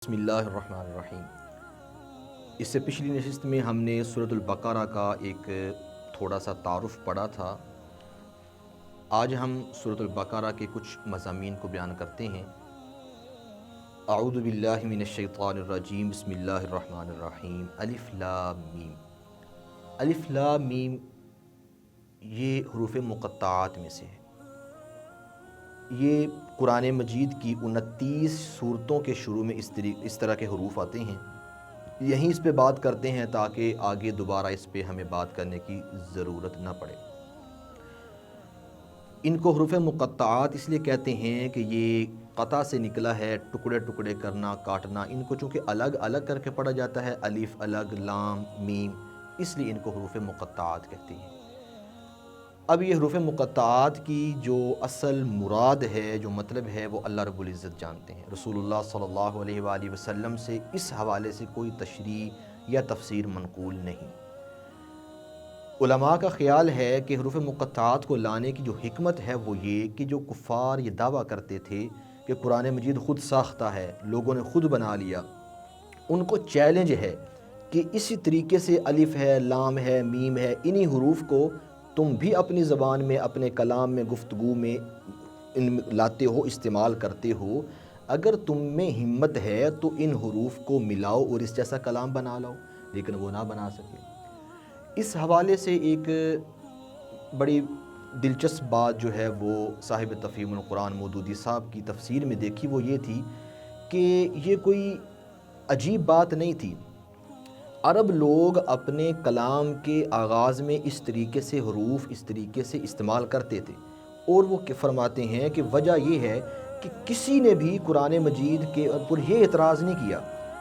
بسم اللہ الرحمن الرحیم۔ اس سے پچھلی نشست میں ہم نے سورۃ البقرہ کا ایک تھوڑا سا تعارف پڑھا تھا۔ آج ہم سورۃ البقرہ کے کچھ مضامین کو بیان کرتے ہیں۔ اعوذ باللہ من الشیطان الرجیم، بسم اللہ الرحمن الرحیم۔ الف لام میم۔ الف لام میم یہ حروف مقطعات میں سے ہے۔ یہ قرآن مجید کی 29 صورتوں کے شروع میں اس طرح کے حروف آتے ہیں۔ یہیں اس پہ بات کرتے ہیں تاکہ آگے دوبارہ اس پہ ہمیں بات کرنے کی ضرورت نہ پڑے۔ ان کو حروف مقطعات اس لیے کہتے ہیں کہ یہ قطع سے نکلا ہے، ٹکڑے ٹکڑے کرنا، کاٹنا۔ ان کو چونکہ الگ الگ کر کے پڑھا جاتا ہے، الف الگ، لام میم، اس لیے ان کو حروف مقطعات کہتے ہیں۔ اب یہ حروف مقطعات کی جو اصل مراد ہے، جو مطلب ہے، وہ اللہ رب العزت جانتے ہیں۔ رسول اللہ صلی اللہ علیہ وآلہ وسلم سے اس حوالے سے کوئی تشریح یا تفسیر منقول نہیں۔ علماء کا خیال ہے کہ حروف مقطعات کو لانے کی جو حکمت ہے وہ یہ کہ جو کفار یہ دعویٰ کرتے تھے کہ قرآن مجید خود ساختہ ہے، لوگوں نے خود بنا لیا، ان کو چیلنج ہے کہ اسی طریقے سے الف ہے، لام ہے، میم ہے، انہی حروف کو تم بھی اپنی زبان میں، اپنے کلام میں، گفتگو میں لاتے ہو، استعمال کرتے ہو۔ اگر تم میں ہمت ہے تو ان حروف کو ملاؤ اور اس جیسا کلام بنا لاؤ، لیکن وہ نہ بنا سکے۔ اس حوالے سے ایک بڑی دلچسپ بات جو ہے وہ صاحب تفہیم القرآن مودودی صاحب کی تفسیر میں دیکھی، وہ یہ تھی کہ یہ کوئی عجیب بات نہیں تھی۔ عرب لوگ اپنے کلام کے آغاز میں اس طریقے سے حروف اس طریقے سے استعمال کرتے تھے، اور وہ فرماتے ہیں کہ وجہ یہ ہے کہ کسی نے بھی قرآن مجید کے اوپر یہ اعتراض نہیں کیا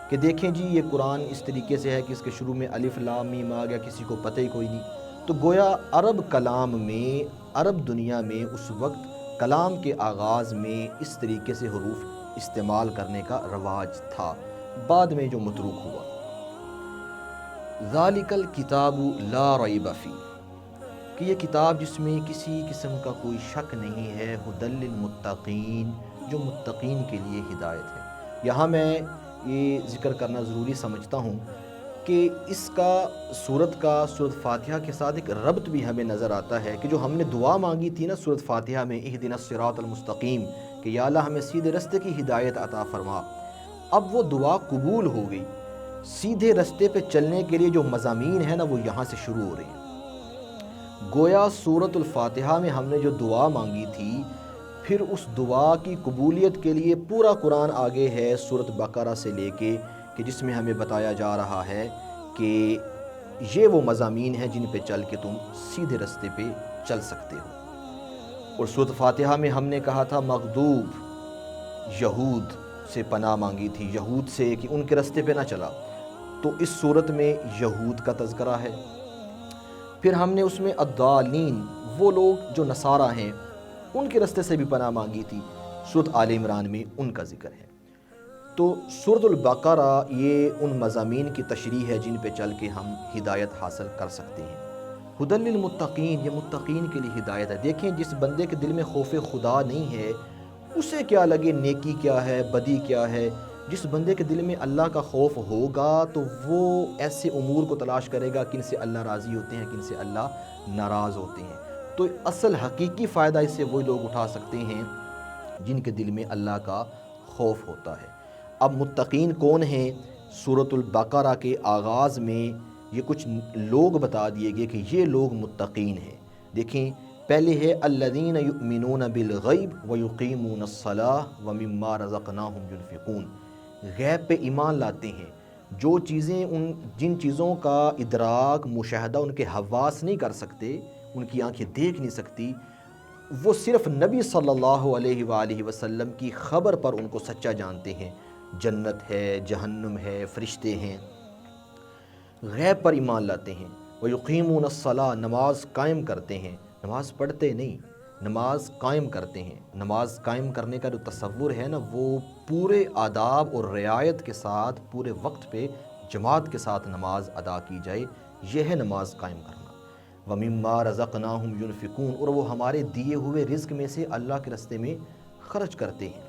کہ دیکھیں جی یہ قرآن اس طریقے سے ہے کہ اس کے شروع میں الف لام میم آ گیا، کسی کو پتہ ہی کوئی نہیں۔ تو گویا عرب کلام میں، عرب دنیا میں اس وقت کلام کے آغاز میں اس طریقے سے حروف استعمال کرنے کا رواج تھا، بعد میں جو متروک ہوا۔ ذالک الکتاب لا ریب فیہ، کہ یہ کتاب جس میں کسی قسم کا کوئی شک نہیں ہے، ھدی للمتقین، جو متقین کے لیے ہدایت ہے۔ یہاں میں یہ ذکر کرنا ضروری سمجھتا ہوں کہ اس کا سورت فاتحہ کے ساتھ ایک ربط بھی ہمیں نظر آتا ہے کہ جو ہم نے دعا مانگی تھی نا سورت فاتحہ میں، اہدنا الصراط المستقیم، کہ یا اللہ ہمیں سیدھے رستے کی ہدایت عطا فرما، اب وہ دعا قبول ہو گئی۔ سیدھے رستے پہ چلنے کے لیے جو مضامین ہیں نا وہ یہاں سے شروع ہو رہے ہیں۔ گویا سورۃ الفاتحہ میں ہم نے جو دعا مانگی تھی، پھر اس دعا کی قبولیت کے لیے پورا قرآن آگے ہے سورۃ بقرہ سے لے کے، کہ جس میں ہمیں بتایا جا رہا ہے کہ یہ وہ مضامین ہیں جن پہ چل کے تم سیدھے رستے پہ چل سکتے ہو۔ اور سورۃ فاتحہ میں ہم نے کہا تھا مغضوب یہود سے پناہ مانگی تھی، یہود سے کہ ان کے رستے پہ نہ چلا، تو اس صورت میں یہود کا تذکرہ ہے۔ پھر ہم نے اس میں الضالین، وہ لوگ جو نصارہ ہیں، ان کے رستے سے بھی پناہ مانگی تھی، سورۃ آل عمران میں ان کا ذکر ہے۔ تو سورۃ البقرہ یہ ان مضامین کی تشریح ہے جن پہ چل کے ہم ہدایت حاصل کر سکتے ہیں۔ ھدی للمتقین، یہ متقین کے لیے ہدایت ہے۔ دیکھیں جس بندے کے دل میں خوف خدا نہیں ہے، اسے کیا لگے نیکی کیا ہے، بدی کیا ہے۔ جس بندے کے دل میں اللہ کا خوف ہوگا تو وہ ایسے امور کو تلاش کرے گا کن سے اللہ راضی ہوتے ہیں، کن سے اللہ ناراض ہوتے ہیں۔ تو اصل حقیقی فائدہ اس سے وہی لوگ اٹھا سکتے ہیں جن کے دل میں اللہ کا خوف ہوتا ہے۔ اب متقین کون ہیں؟ سورۃ البقرہ کے آغاز میں یہ کچھ لوگ بتا دیے گئے کہ یہ لوگ متقین ہیں۔ دیکھیں پہلے ہے الذین یؤمنون بالغیب ویقیمون الصلاۃ ومما رزقناہم ینفقون، غیب پہ ایمان لاتے ہیں، جو چیزیں جن چیزوں کا ادراک مشاہدہ ان کے حواس نہیں کر سکتے، ان کی آنکھیں دیکھ نہیں سکتی، وہ صرف نبی صلی اللہ علیہ وآلہ وسلم کی خبر پر ان کو سچا جانتے ہیں۔ جنت ہے، جہنم ہے، فرشتے ہیں، غیب پر ایمان لاتے ہیں۔ وَيُقِيمُونَ الصَّلَاةَ، نماز قائم کرتے ہیں، نماز پڑھتے نہیں، نماز قائم کرتے ہیں۔ نماز قائم کرنے کا جو تصور ہے نا، وہ پورے آداب اور رعایت کے ساتھ پورے وقت پہ جماعت کے ساتھ نماز ادا کی جائے، یہ ہے نماز قائم کرنا۔ وَمِمَّا رَزَقْنَاهُمْ يُنْفِقُونَ، اور وہ ہمارے دیے ہوئے رزق میں سے اللہ کے راستے میں خرچ کرتے ہیں۔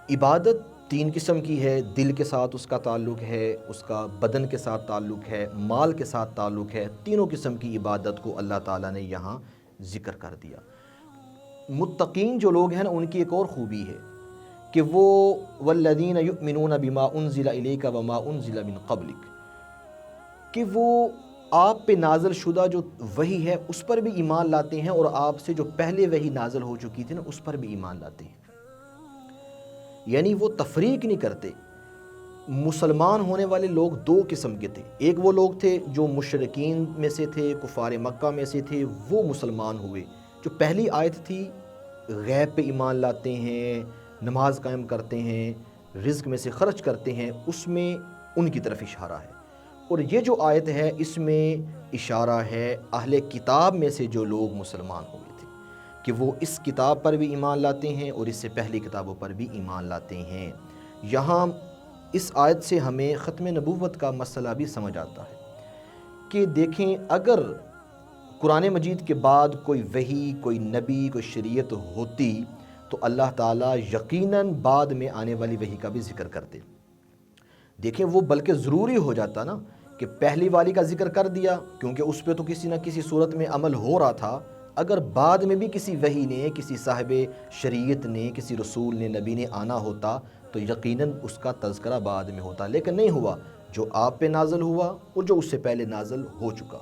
عبادت 3 قسم کی ہے، دل کے ساتھ اس کا تعلق ہے، اس کا بدن کے ساتھ تعلق ہے، مال کے ساتھ تعلق ہے۔ تینوں قسم کی عبادت کو اللہ تعالیٰ نے یہاں ذکر کر دیا۔ متقین جو لوگ ہیں نا، ان کی ایک اور خوبی ہے کہ وہ والذین یؤمنون بما انزل الیک وما انزل من قبلک، کہ وہ آپ پہ نازل شدہ جو وحی ہے اس پر بھی ایمان لاتے ہیں، اور آپ سے جو پہلے وحی نازل ہو چکی تھی نا اس پر بھی ایمان لاتے ہیں۔ یعنی وہ تفریق نہیں کرتے۔ مسلمان ہونے والے لوگ 2 قسم کے تھے۔ ایک وہ لوگ تھے جو مشرکین میں سے تھے، کفار مکہ میں سے تھے، وہ مسلمان ہوئے۔ جو پہلی آیت تھی غیب پہ ایمان لاتے ہیں، نماز قائم کرتے ہیں، رزق میں سے خرچ کرتے ہیں، اس میں ان کی طرف اشارہ ہے۔ اور یہ جو آیت ہے اس میں اشارہ ہے اہل کتاب میں سے جو لوگ مسلمان ہوئے تھے، کہ وہ اس کتاب پر بھی ایمان لاتے ہیں اور اس سے پہلی کتابوں پر بھی ایمان لاتے ہیں۔ یہاں اس آیت سے ہمیں ختم نبوت کا مسئلہ بھی سمجھ آتا ہے کہ دیکھیں، اگر قرآن مجید کے بعد کوئی وحی، کوئی نبی، کوئی شریعت ہوتی تو اللہ تعالیٰ یقیناً بعد میں آنے والی وحی کا بھی ذکر کرتے۔ دیکھیں، وہ بلکہ ضروری ہو جاتا نا کہ پہلی والی کا ذکر کر دیا، کیونکہ اس پہ تو کسی نہ کسی صورت میں عمل ہو رہا تھا۔ اگر بعد میں بھی کسی وحی نے، کسی صاحب شریعت نے، کسی رسول نے، نبی نے آنا ہوتا تو یقیناً اس کا تذکرہ بعد میں ہوتا، لیکن نہیں ہوا۔ جو آپ پہ نازل ہوا اور جو اس سے پہلے نازل ہو چکا۔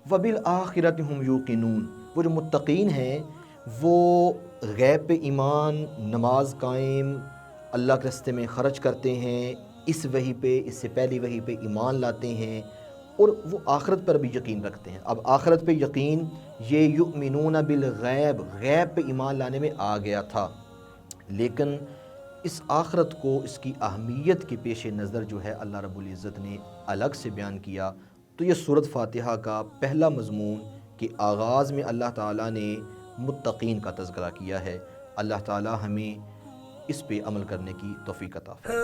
وَبِالْآخِرَةِ هُمْ يُوقِنُونَ، وہ جو متقین ہیں وہ غیب پہ ایمان، نماز قائم، اللہ کے راستے میں خرچ کرتے ہیں، اس وحی پہ، اس سے پہلی وحی پہ ایمان لاتے ہیں، اور وہ آخرت پر بھی یقین رکھتے ہیں۔ اب آخرت پہ یقین، یہ یؤمنون بالغیب، غیب پہ ایمان لانے میں آ گیا تھا، لیکن اس آخرت کو، اس کی اہمیت کے پیش نظر جو ہے اللہ رب العزت نے الگ سے بیان کیا۔ تو یہ سورۃ فاتحہ کا پہلا مضمون کہ آغاز میں اللہ تعالیٰ نے متقین کا تذکرہ کیا ہے۔ اللہ تعالیٰ ہمیں اس پہ عمل کرنے کی توفیق عطا فرمائے۔